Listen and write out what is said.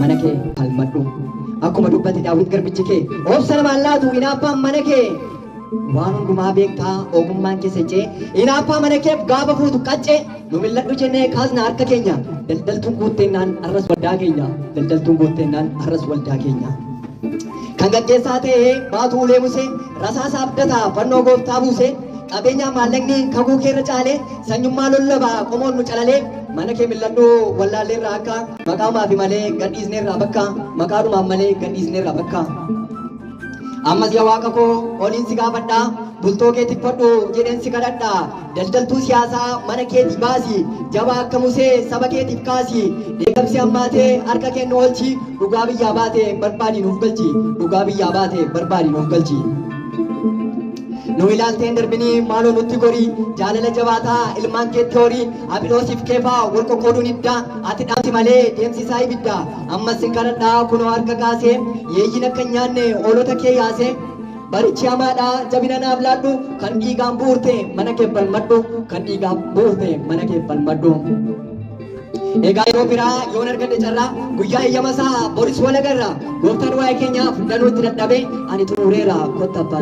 Manake almadu. Aku madubbati Daawit garbichi kee obsa mallaatu inaappaan mana kee waan hundumaa beektaa ogummaan keessa jee inaappaa mana keef gaafa fuutu qaccee nu milladhu jennee kaasna harka keenya daldaltuun guutteenaan arras waldaa keenya daldaltuun guutteenaan arras waldaa keenya kan gaggeessaa ta'ee baatu ulee musee rasaasa abdataa fannoo gooftaa buusee qabeenya maallaqni kakuu keerra caalee sanyummaa lollabaa qomoon nu calalee mana kee milladhu wallaallee irraa akka maqaamaa fi malee gadhiisnee irraa bakka maqaadhumaan malee gadhiisnee irraa bakka ammas yaa waaqa koo oliin si gaafadhaa bultoo kee tikfadhu jedheen si kadhadhaa daldaltuu siyaasaa mana keetii baasi jabaa akka musee saba keetiif kaasi deeggarsi hammaatee harka kee nu oolchi dhugaa biyyaa baate barbaadii nuuf galchi dhugaa biyyaa baate barbaadii nuuf galchi. Nu ilaalteen darbinii maaloo nutti gorii jaalala jabaataa ilmaan keetti horii abiloosiif keefaa wal qoqqooduun iddaa ati dhaamsi malee deemsisaa ibiddaa ammas sin kadhadhaa kunoo harka kaasee yeeyyin akka nyaanne oolota kee yaasee barichi hamaadhaa jabina naaf laadhu kan dhiigaan buurte mana kee balmadhu kan dhiigaan buurte mana kee balmadhu. Egaa yeroo biraa yoon argadhe carraa guyyaa eeyyamasaa boris wal agarra gooftaan waa'ee keenyaaf danuutti dadhabee ani xumureera kotta abbaa.